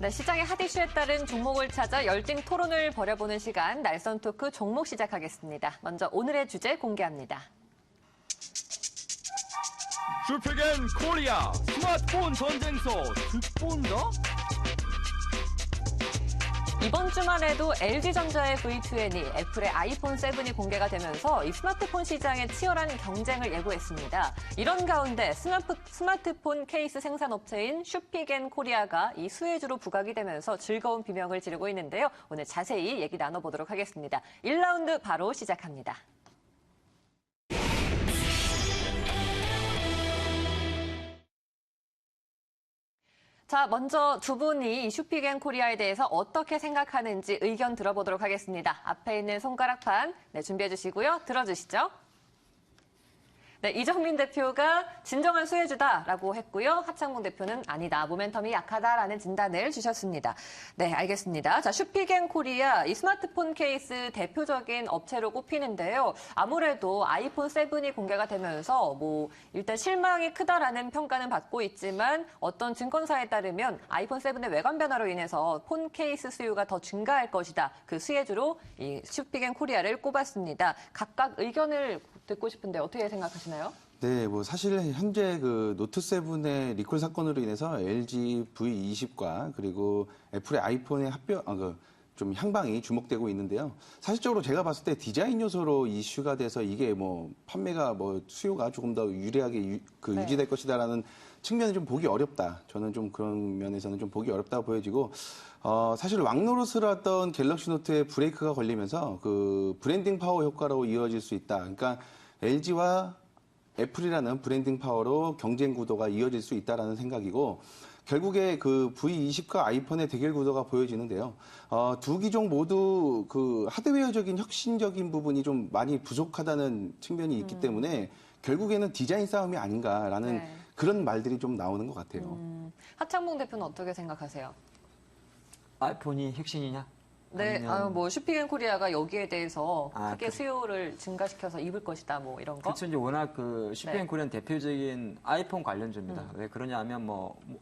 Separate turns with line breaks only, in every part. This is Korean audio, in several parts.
네, 시장의 핫 이슈에 따른 종목을 찾아 열띤 토론을 벌여보는 시간, 날선 토크 종목 시작하겠습니다. 먼저 오늘의 주제 공개합니다.
슈퍼겐 코리아 스마트폰 전쟁터 특본가?
이번 주만 해도 LG전자의 V20, 애플의 아이폰 7이 공개가 되면서 이 스마트폰 시장에 치열한 경쟁을 예고했습니다. 이런 가운데 스마트폰 케이스 생산업체인 슈피겐 코리아가 이 수혜주로 부각이 되면서 즐거운 비명을 지르고 있는데요. 오늘 자세히 얘기 나눠보도록 하겠습니다. 1라운드 바로 시작합니다. 자, 먼저 두 분이 슈피겐 코리아에 대해서 어떻게 생각하는지 의견 들어보도록 하겠습니다. 앞에 있는 손가락판 준비해 주시고요. 들어주시죠. 네, 이정민 대표가 진정한 수혜주다라고 했고요. 하창봉 대표는 아니다, 모멘텀이 약하다라는 진단을 주셨습니다. 네, 알겠습니다. 자, 슈피겐 코리아, 이 스마트폰 케이스 대표적인 업체로 꼽히는데요. 아무래도 아이폰 7이 공개가 되면서 일단 실망이 크다라는 평가는 받고 있지만 어떤 증권사에 따르면 아이폰 7의 외관 변화로 인해서 폰 케이스 수요가 더 증가할 것이다. 그 수혜주로 이 슈피겐 코리아를 꼽았습니다. 각각 의견을 듣고 싶은데 어떻게 생각하시나요?
네, 사실 현재 그 노트 7의 리콜 사건으로 인해서 LG V20과 그리고 애플의 아이폰의 좀 향방이 주목되고 있는데요. 사실적으로 제가 봤을 때 디자인 요소로 이슈가 돼서 이게 판매가 수요가 조금 더 유리하게 유지될 것이다라는 측면이 좀 보기 어렵다. 저는 좀 그런 면에서는 좀 보기 어렵다고 보여지고, 사실 왕노릇을 하던 갤럭시 노트에 브레이크가 걸리면서 그 브랜딩 파워 효과로 이어질 수 있다. 그러니까 LG와 애플이라는 브랜딩 파워로 경쟁 구도가 이어질 수 있다라는 생각이고, 결국에 그 V20과 아이폰의 대결 구도가 보여지는데요. 두 기종 모두 그 하드웨어적인 혁신적인 부분이 좀 많이 부족하다는 측면이 있기 때문에 결국에는 디자인 싸움이 아닌가라는 그런 말들이 좀 나오는 것 같아요.
하창봉 대표는 어떻게 생각하세요?
아이폰이 혁신이냐?
네, 슈피겐 코리아가 여기에 대해서 크게
그래.
수요를 증가시켜서 입을 것이다, 이런 거?
그렇죠. 이제 워낙 그 슈피겐 코리아는 대표적인 아이폰 관련주입니다. 왜 그러냐면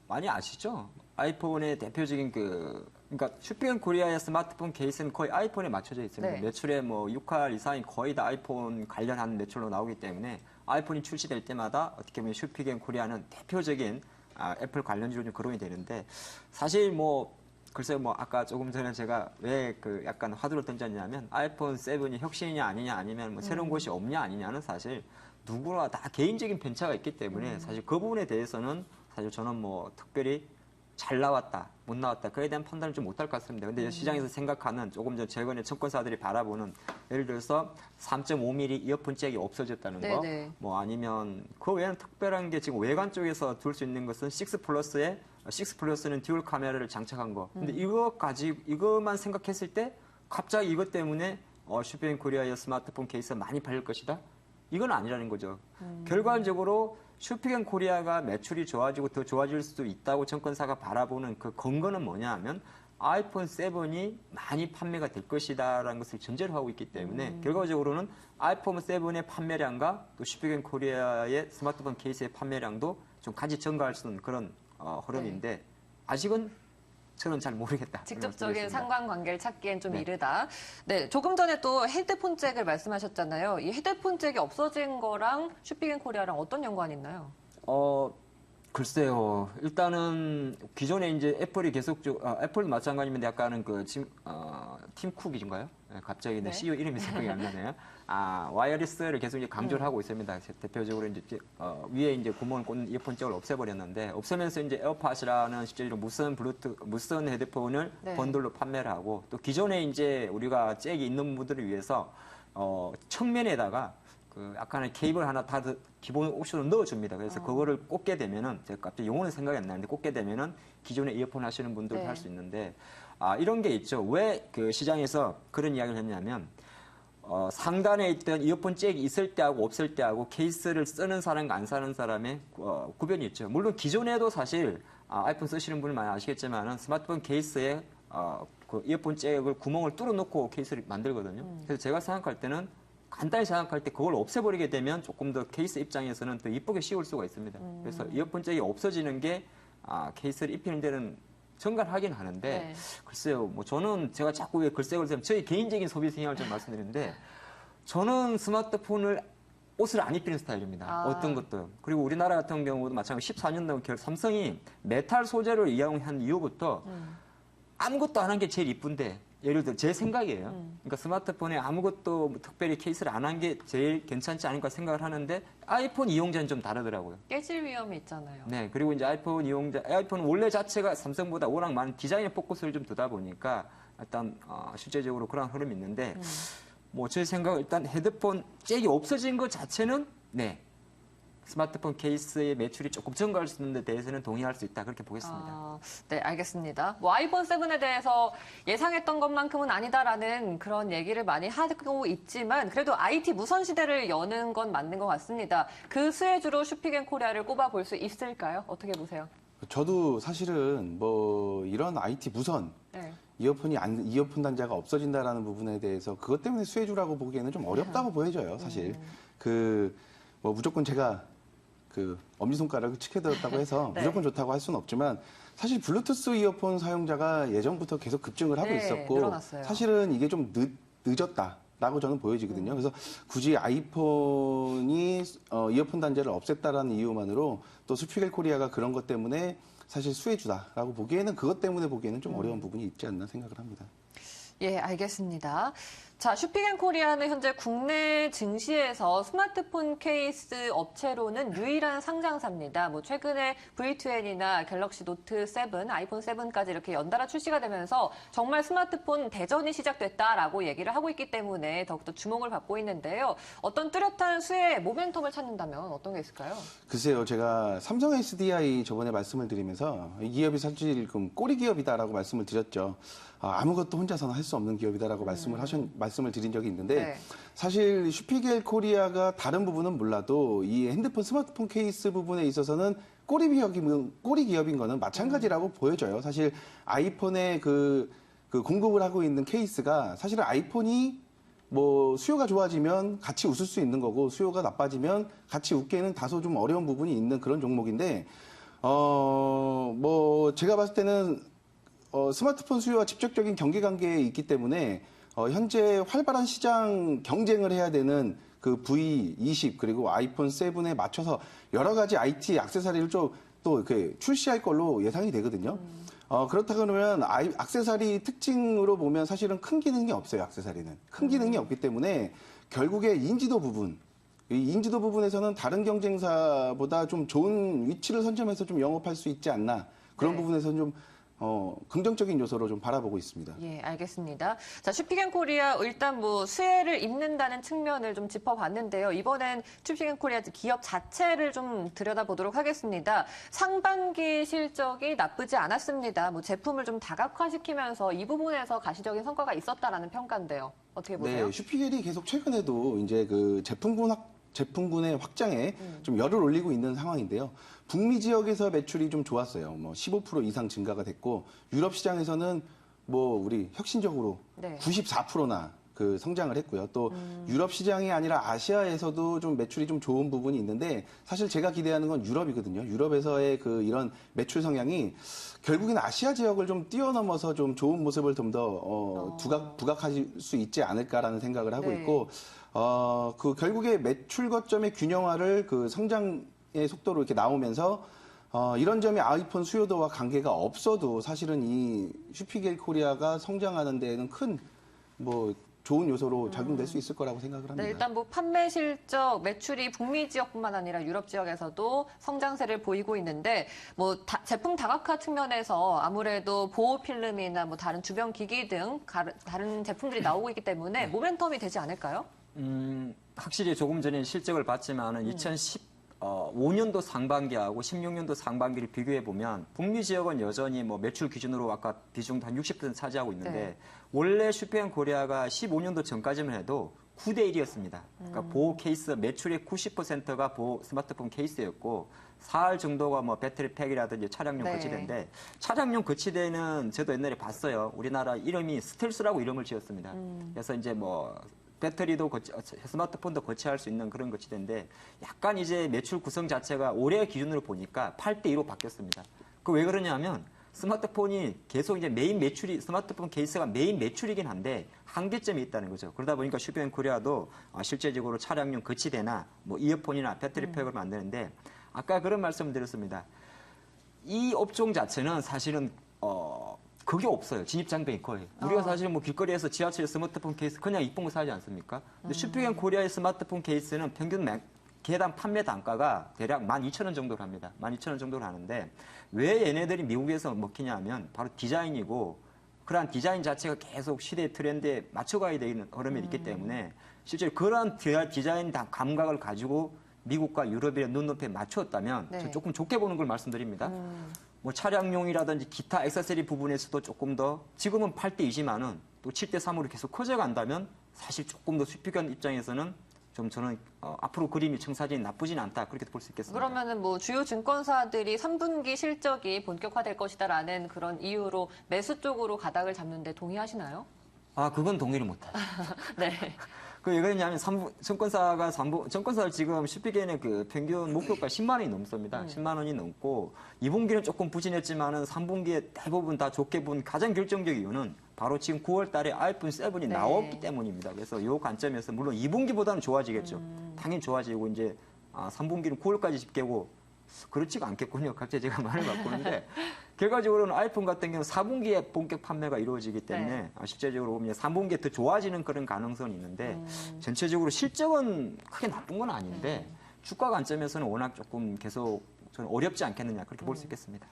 많이 아시죠? 아이폰의 대표적인 그러니까 슈피겐 코리아의 스마트폰 케이스는 거의 아이폰에 맞춰져 있습니다.
네.
매출의 6할 이상이 거의 다 아이폰 관련한 매출로 나오기 때문에 아이폰이 출시될 때마다 어떻게 보면 슈피겐 코리아는 대표적인 애플 관련주로 좀 거론이 되는데, 사실 글쎄요, 아까 조금 전에 제가 왜 약간 화두를 던졌냐면 아이폰 7이 혁신이냐 아니냐 아니면 새로운 것이 없냐 아니냐는 사실 누구나 다 개인적인 편차가 있기 때문에 사실 그 부분에 대해서는 사실 저는 특별히 잘 나왔다, 못 나왔다, 그에 대한 판단을 좀 못할 것 같습니다. 근데 시장에서 생각하는 조금 전 최근에 증권사들이 바라보는 예를 들어서 3.5mm 이어폰 잭이 없어졌다는 거,
네네.
아니면 그 외에는 특별한 게 지금 외관 쪽에서 둘 수 있는 것은 6 플러스는 듀얼 카메라를 장착한 거. 근데 이것만 생각했을 때 갑자기 이것 때문에 슈피겐 코리아의 스마트폰 케이스가 많이 팔릴 것이다? 이건 아니라는 거죠. 결과적으로 슈피겐 코리아가 매출이 좋아지고 더 좋아질 수도 있다고 증권사가 바라보는 그 근거는 뭐냐 하면 아이폰 7이 많이 판매가 될 것이다라는 것을 전제로 하고 있기 때문에 결과적으로는 아이폰 7의 판매량과 또 슈피겐 코리아의 스마트폰 케이스의 판매량도 좀 같이 증가할 수 있는 그런 흐름인데 아직은 저는 잘 모르겠다.
직접적인 상관관계를 찾기엔 좀
네.
이르다. 네, 조금 전에 또 헤드폰 잭을 말씀하셨잖아요. 이 헤드폰 잭이 없어진 거랑 슈피겐 코리아랑 어떤 연관이 있나요?
글쎄요. 일단은 기존에 이제 애플이 애플도 마찬가지인데 약간은 팀 쿡인가요? 갑자기
네.
CEO 이름이 생각이 안 나네요. 와이어리스를 계속 이제 강조를 하고 있습니다. 대표적으로 이제 위에 이제 구멍을 꽂는 이어폰 잭을 없애버렸는데, 없애면서 이제 에어팟이라는 실제로 무선 헤드폰을 번들로 판매를 하고, 또 기존에 이제 우리가 잭이 있는 분들을 위해서 측면에다가 약간의 케이블 하나 다 기본 옵션으로 넣어줍니다. 그래서 그거를 꽂게 되면은, 제가 갑자기 용어는 생각이 안 나는데, 꽂게 되면은 기존에 이어폰 하시는 분들도 할 수 있는데, 이런 게 있죠. 왜 시장에서 그런 이야기를 했냐면, 상단에 있던 이어폰 잭이 있을 때하고 없을 때하고 케이스를 쓰는 사람과 안 쓰는 사람의 구별이 있죠. 물론 기존에도 사실 아이폰 쓰시는 분을 많이 아시겠지만은 스마트폰 케이스에 이어폰 잭을 구멍을 뚫어놓고 케이스를 만들거든요. 그래서 제가 생각할 때는 간단히 생각할 때 그걸 없애버리게 되면 조금 더 케이스 입장에서는 더 이쁘게 씌울 수가 있습니다. 그래서 이어폰 잭이 없어지는 게 케이스를 입히는 데는 정갈하긴 하는데
네.
글쎄요, 뭐 저는 제가 자꾸 왜 글쎄요, 저희 개인적인 소비 생활을 좀 말씀드리는데 저는 스마트폰을 옷을 안 입히는 스타일입니다.
아.
어떤 것도. 그리고 우리나라 같은 경우도 마찬가지로 14년 삼성이 메탈 소재를 이용한 이후부터 아무것도 안 한 게 제일 이쁜데 예를 들어 제 생각이에요. 그러니까 스마트폰에 아무것도 뭐 특별히 케이스를 안 한 게 제일 괜찮지 않을까 생각을 하는데 아이폰 이용자는 좀 다르더라고요.
깨질 위험이 있잖아요.
네, 그리고 이제 아이폰 원래 자체가 삼성보다 워낙 많은 디자인에 포커스를 좀 두다 보니까 일단 실제적으로 그런 흐름이 있는데 뭐 제 생각은 일단 헤드폰 잭이 없어진 것 자체는 네. 스마트폰 케이스의 매출이 조금 증가할 수 있는 데 대해서는 동의할 수 있다 그렇게 보겠습니다.
네, 알겠습니다. 뭐 아이폰 7에 대해서 예상했던 것만큼은 아니다라는 그런 얘기를 많이 하고 있지만 그래도 IT 무선 시대를 여는 건 맞는 것 같습니다. 그 수혜주로 슈피겐코리아를 꼽아볼 수 있을까요? 어떻게 보세요?
저도 사실은 뭐 이런 IT 무선
네.
이어폰 단자가 없어진다라는 부분에 대해서 그것 때문에 수혜주라고 보기에는 좀 어렵다고 보여져요, 사실. 뭐 무조건 제가 엄지손가락을 치켜들었다고 해서
네.
무조건 좋다고 할 수는 없지만 사실 블루투스 이어폰 사용자가 예전부터 계속 급증을 하고
네,
있었고
늘어났어요.
사실은 이게 좀 늦었다라고 저는 보여지거든요. 그래서 굳이 아이폰이 이어폰 단자를 없앴다라는 이유만으로 또 슈피겔 코리아가 그런 것 때문에 사실 수혜주다라고 보기에는 그것 때문에 보기에는 좀 어려운 부분이 있지 않나 생각을 합니다.
예, 알겠습니다. 자, 슈피겐코리아는 현재 국내 증시에서 스마트폰 케이스 업체로는 유일한 상장사입니다. 뭐 최근에 V20이나 갤럭시 노트 7, 아이폰 7까지 이렇게 연달아 출시가 되면서 정말 스마트폰 대전이 시작됐다라고 얘기를 하고 있기 때문에 더욱더 주목을 받고 있는데요. 어떤 뚜렷한 수혜의 모멘텀을 찾는다면 어떤 게 있을까요?
글쎄요, 제가 삼성 SDI 저번에 말씀을 드리면서 이 기업이 사실 꼬리 기업이다라고 말씀을 드렸죠. 아무것도 혼자서는 할 수 없는 기업이다라고 말씀을 드린 적이 있는데
네.
사실 슈피겔 코리아가 다른 부분은 몰라도 이 핸드폰 스마트폰 케이스 부분에 있어서는 꼬리 기업인 거는 마찬가지라고 보여져요. 사실 아이폰에 그 공급을 하고 있는 케이스가 사실은 아이폰이 뭐 수요가 좋아지면 같이 웃을 수 있는 거고 수요가 나빠지면 같이 웃기에는 다소 좀 어려운 부분이 있는 그런 종목인데 뭐 제가 봤을 때는 스마트폰 수요와 직접적인 경계 관계에 있기 때문에 현재 활발한 시장 경쟁을 해야 되는 그 V20 그리고 아이폰 7에 맞춰서 여러 가지 IT 액세서리를 또 이렇게 출시할 걸로 예상이 되거든요. 그렇다 그러면 액세서리 특징으로 보면 사실은 큰 기능이 없어요. 액세서리는 큰 기능이 없기 때문에 결국에 인지도 부분. 이 인지도 부분에서는 다른 경쟁사보다 좀 좋은 위치를 선점해서 좀 영업할 수 있지 않나 그런
네.
부분에서는 좀 긍정적인 요소로 좀 바라보고 있습니다.
예, 알겠습니다. 자, 슈피겐코리아 일단 뭐 수혜를 입는다는 측면을 좀 짚어봤는데요. 이번엔 슈피겐코리아 기업 자체를 좀 들여다보도록 하겠습니다. 상반기 실적이 나쁘지 않았습니다. 뭐 제품을 좀 다각화시키면서 이 부분에서 가시적인 성과가 있었다라는 평가인데요. 어떻게 보세요?
네, 슈피겔이 계속 최근에도 이제 그 제품군의 확장에 좀 열을 올리고 있는 상황인데요. 북미 지역에서 매출이 좀 좋았어요. 뭐 15% 이상 증가가 됐고 유럽 시장에서는 뭐 우리 혁신적으로
네.
94%나 그 성장을 했고요. 또 유럽 시장이 아니라 아시아에서도 좀 매출이 좀 좋은 부분이 있는데 사실 제가 기대하는 건 유럽이거든요. 유럽에서의 그 이런 매출 성향이 결국에는 아시아 지역을 좀 뛰어넘어서 좀 좋은 모습을 좀 더 부각할 수 있지 않을까라는 생각을 하고
네.
있고 그 결국에 매출 거점의 균형화를 그 성장의 속도로 이렇게 나오면서 이런 점이 아이폰 수요도와 관계가 없어도 사실은 이 슈피겔 코리아가 성장하는 데에는 큰 뭐 좋은 요소로 작용될 수 있을 거라고 생각을 합니다.
네, 일단 뭐 판매 실적, 매출이 북미 지역뿐만 아니라 유럽 지역에서도 성장세를 보이고 있는데 뭐 제품 다각화 측면에서 아무래도 보호 필름이나 뭐 다른 주변 기기 등 다른 제품들이 나오고 있기 때문에 모멘텀이 되지 않을까요?
확실히 조금 전에 실적을 봤지만은 2015년도 상반기하고 16년도 상반기를 비교해 보면 북미 지역은 여전히 뭐 매출 기준으로 아까 비중도 한 60% 차지하고 있는데
네.
원래 슈피겐 코리아가 15년도 전까지만 해도 9대 1이었습니다. 그러니까 보호 케이스 매출의 90%가 보호 스마트폰 케이스였고 4할 정도가 뭐 배터리팩이라든지 차량용
네.
거치대인데 차량용 거치대는 저도 옛날에 봤어요. 우리나라 이름이 스텔스라고 이름을 지었습니다. 그래서 이제 뭐 배터리도 스마트폰도 거치할 수 있는 그런 거치대인데 약간 이제 매출 구성 자체가 올해 기준으로 보니까 8대 2로 바뀌었습니다. 그 왜 그러냐면 스마트폰이 계속 이제 메인 매출이 스마트폰 케이스가 메인 매출이긴 한데 한계점이 있다는 거죠. 그러다 보니까 슈퍼앤코리아도 실제적으로 차량용 거치대나 뭐 이어폰이나 배터리팩을 만드는데 아까 그런 말씀을 드렸습니다. 이 업종 자체는 사실은 그게 없어요. 진입 장벽이 거의. 우리가 사실 뭐 길거리에서 지하철에 스마트폰 케이스 그냥 이쁜 거 사지 않습니까? 근데 슈퍼앤코리아의 스마트폰 케이스는 평균 개당 판매 단가가 대략 12,000원 정도로 합니다. 12,000원 정도로 하는데 왜 얘네들이 미국에서 먹히냐 하면 바로 디자인이고 그러한 디자인 자체가 계속 시대의 트렌드에 맞춰가야 되는 흐름이 있기 때문에 실제로 그러한 디자인 감각을 가지고 미국과 유럽의 눈높이에 맞추었다면
네.
저 조금 좋게 보는 걸 말씀드립니다. 뭐 차량용이라든지 기타 액세서리 부분에서도 조금 더 지금은 8대2지만은 또 7대3으로 계속 커져간다면 사실 조금 더 슈퍼견 입장에서는 좀 저는 앞으로 그림이 청사진이 나쁘진 않다 그렇게 볼 수 있겠습니다.
그러면은 뭐 주요 증권사들이 3분기 실적이 본격화될 것이다라는 그런 이유로 매수 쪽으로 가닥을 잡는데 동의하시나요?
그건 동의를 못해요.
네.
왜 그러냐면 증권사가 지금 슈피겐의 그 평균 목표가 10만 원이 넘습니다. 10만 원이 넘고 2분기는 조금 부진했지만은 3분기에 대부분 다 좋게 본 가장 결정적 이유는 바로 지금 9월 달에 아이폰 7이
네.
나왔기 때문입니다. 그래서 이 관점에서 물론 2분기보다는 좋아지겠죠. 당연히 좋아지고 이제 3분기는 9월까지 집계고 그렇지가 않겠군요. 갑자기 제가 말을 바꾸는데 결과적으로는 아이폰 같은 경우는 4분기에 본격 판매가 이루어지기 때문에
네.
실제적으로 보면 3분기에 더 좋아지는 그런 가능성이 있는데 전체적으로 실적은 크게 나쁜 건 아닌데 주가 관점에서는 워낙 조금 계속 저는 어렵지 않겠느냐 그렇게 볼 수 있겠습니다.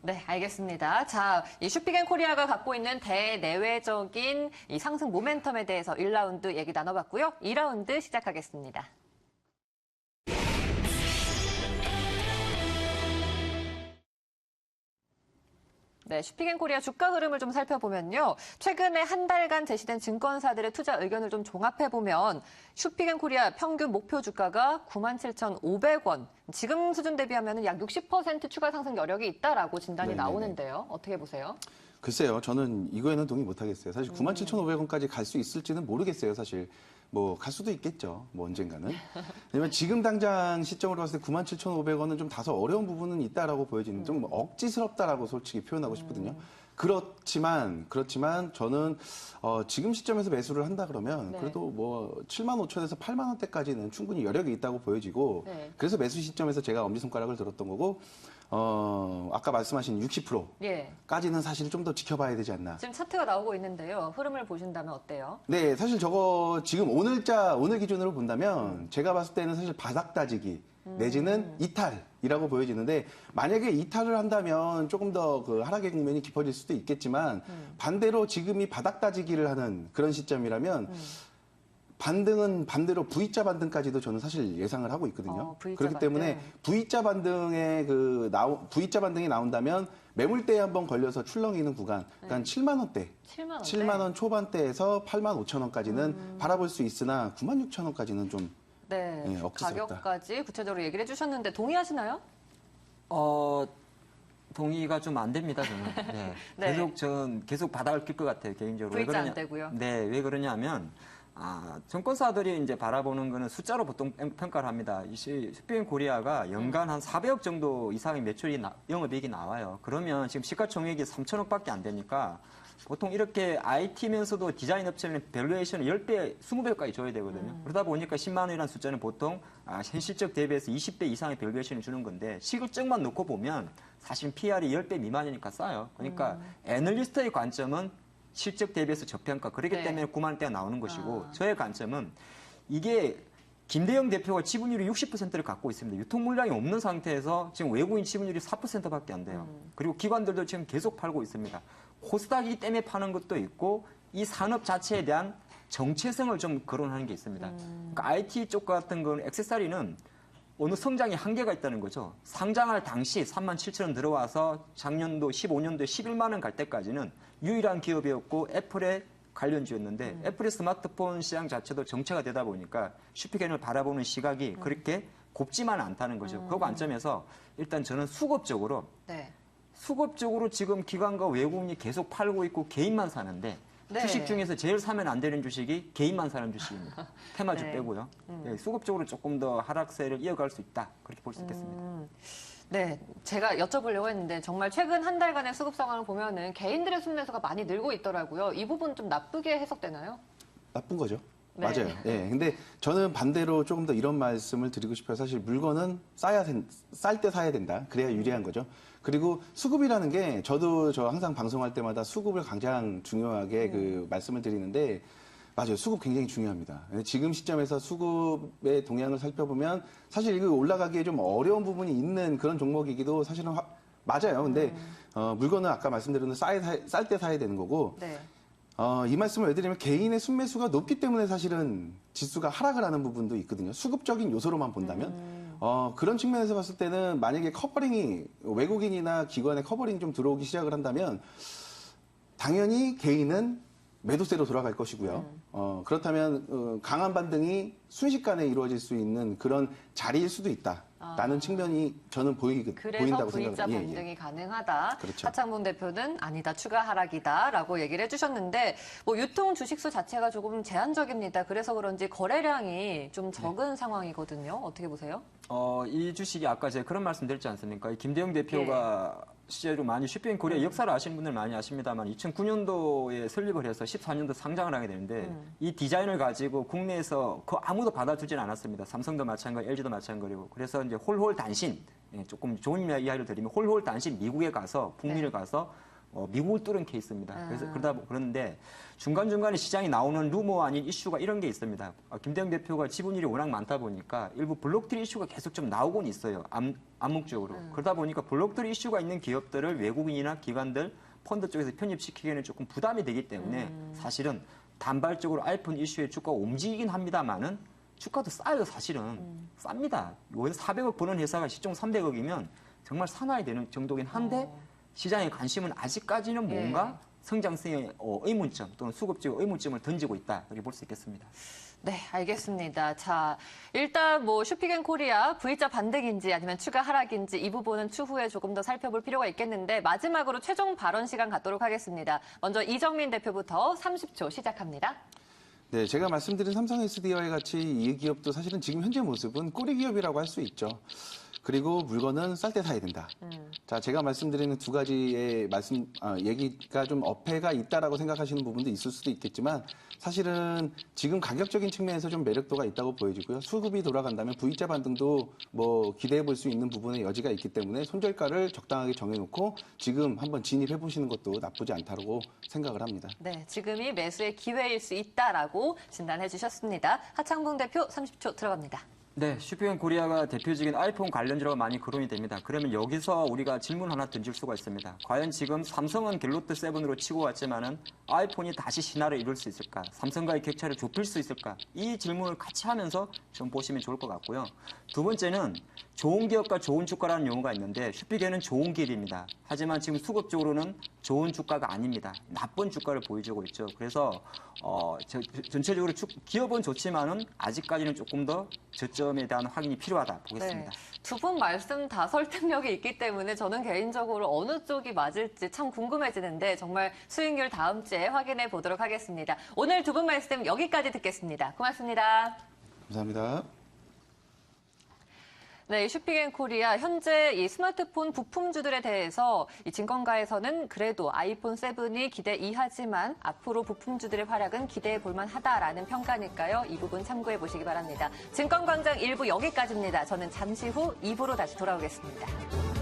네, 알겠습니다. 자, 이 슈피겐코리아가 갖고 있는 대내외적인 이 상승 모멘텀에 대해서 1라운드 얘기 나눠봤고요. 2라운드 시작하겠습니다. 네, 슈피겐코리아 주가 흐름을 좀 살펴보면요. 최근에 한 달간 제시된 증권사들의 투자 의견을 좀 종합해보면 슈피겐코리아 평균 목표 주가가 97,500원. 지금 수준 대비하면 약 60% 추가 상승 여력이 있다라고 진단이
네네네.
나오는데요. 어떻게 보세요?
글쎄요, 저는 이거에는 동의 못 하겠어요. 사실 97,500원까지 갈 수 있을지는 모르겠어요, 사실. 뭐, 갈 수도 있겠죠, 뭐, 언젠가는. 왜냐면 지금 당장 시점으로 봤을 때 97,500원은 좀 다소 어려운 부분은 있다라고 보여지는, 좀 억지스럽다라고 솔직히 표현하고 싶거든요. 그렇지만 저는, 지금 시점에서 매수를 한다 그러면,
네.
그래도 뭐, 75,000원에서 8만원대까지는 충분히 여력이 있다고 보여지고,
네.
그래서 매수 시점에서 제가 엄지손가락을 들었던 거고, 아까 말씀하신 60%.
예.
까지는 사실 좀 더 지켜봐야 되지 않나.
지금 차트가 나오고 있는데요. 흐름을 보신다면 어때요?
네, 사실 저거 지금 오늘 기준으로 본다면 제가 봤을 때는 사실 바닥 다지기 내지는 이탈이라고 보여지는데 만약에 이탈을 한다면 조금 더 그 하락의 국면이 깊어질 수도 있겠지만 반대로 지금이 바닥 다지기를 하는 그런 시점이라면 반등은 반대로 V자 반등까지도 저는 사실 예상을 하고 있거든요.
V자
그렇기 때문에 V자 반등이 나온다면 매물대에 한번 걸려서 출렁이는 구간, 그러니까 7만 원대,
7만 원.
7만 원 초반대에서 8만 5천 원까지는 바라볼 수 있으나 9만 6천 원까지는 좀
네.
네, 억지스럽다.
가격까지 구체적으로 얘기를 해주셨는데 동의하시나요?
동의가 좀 안 됩니다, 저는. 네.
네.
계속 바닥을 낄 것 같아요, 개인적으로.
V자 안 되고요.
네, 왜 그러냐면, 증권사들이 이제 바라보는 거는 숫자로 보통 평가를 합니다. 슈퍼앤코리아가 연간 한 400억 정도 이상의 매출이 영업이익이 나와요. 그러면 지금 시가총액이 3천억밖에 안 되니까 보통 이렇게 IT면서도 디자인 업체는 밸류에이션을 10배, 20배까지 줘야 되거든요. 그러다 보니까 10만 원이라는 숫자는 보통 현실적 대비해서 20배 이상의 밸류에이션을 주는 건데 실적만 놓고 보면 사실 PR이 10배 미만이니까 싸요. 그러니까 애널리스트의 관점은 실적 대비해서 저평가. 그렇기
네.
때문에 9만 원대가 나오는 것이고 저의 관점은 이게 김대영 대표가 지분율이 60%를 갖고 있습니다. 유통 물량이 없는 상태에서 지금 외국인 지분율이 4%밖에 안 돼요. 그리고 기관들도 지금 계속 팔고 있습니다. 코스닥이기 때문에 파는 것도 있고 이 산업 자체에 대한 정체성을 좀 거론하는 게 있습니다. 그러니까 IT 쪽 같은 건 액세서리는 어느 성장의 한계가 있다는 거죠. 상장할 당시 3만 7천 원 들어와서 작년도 15년도에 11만 원 갈 때까지는 유일한 기업이었고 애플의 관련주였는데 애플의 스마트폰 시장 자체도 정체가 되다 보니까 슈퍼겐을 바라보는 시각이 그렇게 곱지만 않다는 거죠. 그 관점에서 일단 저는 수급적으로
네.
지금 기관과 외국인이 계속 팔고 있고 개인만 사는데
네.
주식 중에서 제일 사면 안 되는 주식이 개인만 사는 주식입니다. 테마주
네.
빼고요. 예, 수급적으로 조금 더 하락세를 이어갈 수 있다. 그렇게 볼 수 있겠습니다.
네, 제가 여쭤보려고 했는데 정말 최근 한 달간의 수급 상황을 보면은 개인들의 순매수가 많이 늘고 있더라고요. 이 부분 좀 나쁘게 해석되나요?
나쁜 거죠.
네.
맞아요. 예. 근데 저는 반대로 조금 더 이런 말씀을 드리고 싶어요. 사실 물건은 쌀 때 사야 된다. 그래야 유리한 거죠. 그리고 수급이라는 게 저도 항상 방송할 때마다 수급을 가장 중요하게 그 말씀을 드리는데 맞아요. 수급 굉장히 중요합니다. 지금 시점에서 수급의 동향을 살펴보면 사실 이거 올라가기에 좀 어려운 부분이 있는 그런 종목이기도 사실은 맞아요. 근데 물건은 아까 말씀드린 쌀 때 사야 되는 거고
네.
이 말씀을 왜 드리면 개인의 순매수가 높기 때문에 사실은 지수가 하락을 하는 부분도 있거든요. 수급적인 요소로만 본다면. 그런 측면에서 봤을 때는 만약에 커버링이 외국인이나 기관의 커버링이 좀 들어오기 시작을 한다면 당연히 개인은 매도세로 돌아갈 것이고요. 그렇다면 강한 반등이 순식간에 이루어질 수 있는 그런 자리일 수도 있다라는 측면이 저는
그래서
보인다고
V자
생각합니다.
반등이 가능하다.
그렇죠.
하창봉 대표는 아니다, 추가 하락이다라고 얘기를 해주셨는데 뭐 유통 주식수 자체가 조금 제한적입니다. 그래서 그런지 거래량이 좀 적은 상황이거든요. 어떻게 보세요?
이 주식이 아까 제가 그런 말씀 드렸지 않습니까? 이 김대영 대표가 실제로 많이 슈퍼앤코리아 역사를 아시는 분들 많이 아십니다만 2009년도에 설립을 해서 14년도 상장을 하게 되는데 이 디자인을 가지고 국내에서 아무도 받아주지는 않았습니다. 삼성도 마찬가지, LG도 마찬가지고. 그래서 이제 홀홀 단신, 조금 좋은 이야기를 드리면 홀홀 단신 미국에 가서 북미를 가서 미국을 뚫은 케이스입니다. 그래서 그런데 중간중간에 시장에 나오는 루머 아닌 이슈가 이런 게 있습니다. 김대영 대표가 지분율이 워낙 많다 보니까 일부 블록트리 이슈가 계속 좀 나오곤 있어요. 암묵적으로. 그러다 보니까 블록트리 이슈가 있는 기업들을 외국인이나 기관들, 펀드 쪽에서 편입시키기에는 조금 부담이 되기 때문에 사실은 단발적으로 아이폰 이슈에 주가가 움직이긴 합니다만은 주가도 싸요, 사실은. 쌉니다. 400억 버는 회사가 시총 300억이면 정말 사나이 되는 정도긴 한데 시장의 관심은 아직까지는 뭔가 성장성의 의문점 또는 수급적 의문점을 던지고 있다. 이렇게 볼 수 있겠습니다.
네, 알겠습니다. 자, 일단 뭐 슈피겐코리아 V자 반등인지 아니면 추가 하락인지 이 부분은 추후에 조금 더 살펴볼 필요가 있겠는데 마지막으로 최종 발언 시간 갖도록 하겠습니다. 먼저 이정민 대표부터 30초 시작합니다.
네, 제가 말씀드린 삼성 SDI 같이 이 기업도 사실은 지금 현재 모습은 꼬리 기업이라고 할 수 있죠. 그리고 물건은 쌀 때 사야 된다. 자, 제가 말씀드리는 두 가지의 얘기가 좀 어폐가 있다라고 생각하시는 부분도 있을 수도 있겠지만 사실은 지금 가격적인 측면에서 좀 매력도가 있다고 보여지고요. 수급이 돌아간다면 V자 반등도 뭐 기대해 볼 수 있는 부분의 여지가 있기 때문에 손절가를 적당하게 정해놓고 지금 한번 진입해 보시는 것도 나쁘지 않다고 생각을 합니다.
네, 지금이 매수의 기회일 수 있다라고 진단해 주셨습니다. 하창봉 대표 30초 들어갑니다.
네, 슈퍼앤코리아가 대표적인 아이폰 관련주라고 많이 거론이 됩니다. 그러면 여기서 우리가 질문 하나 던질 수가 있습니다. 과연 지금 삼성은 갤럭시 7으로 치고 왔지만은 아이폰이 다시 신화를 이룰 수 있을까? 삼성과의 격차를 좁힐 수 있을까? 이 질문을 같이 하면서 좀 보시면 좋을 것 같고요. 두 번째는 좋은 기업과 좋은 주가라는 용어가 있는데 슈피겐은 좋은 기업입니다. 하지만 지금 수급적으로는 좋은 주가가 아닙니다. 나쁜 주가를 보여주고 있죠. 그래서 전체적으로 기업은 좋지만은 아직까지는 조금 더 저점에 대한 확인이 필요하다 보겠습니다.
네, 두 분 말씀 다 설득력이 있기 때문에 저는 개인적으로 어느 쪽이 맞을지 참 궁금해지는데 정말 수익률 다음 주에 확인해 보도록 하겠습니다. 오늘 두 분 말씀 여기까지 듣겠습니다. 고맙습니다.
감사합니다.
네, 슈피겐코리아 현재 이 스마트폰 부품주들에 대해서 이 증권가에서는 그래도 아이폰 7이 기대 이하지만 앞으로 부품주들의 활약은 기대해 볼 만하다라는 평가니까요. 이 부분 참고해 보시기 바랍니다. 증권광장 1부 여기까지입니다. 저는 잠시 후 2부로 다시 돌아오겠습니다.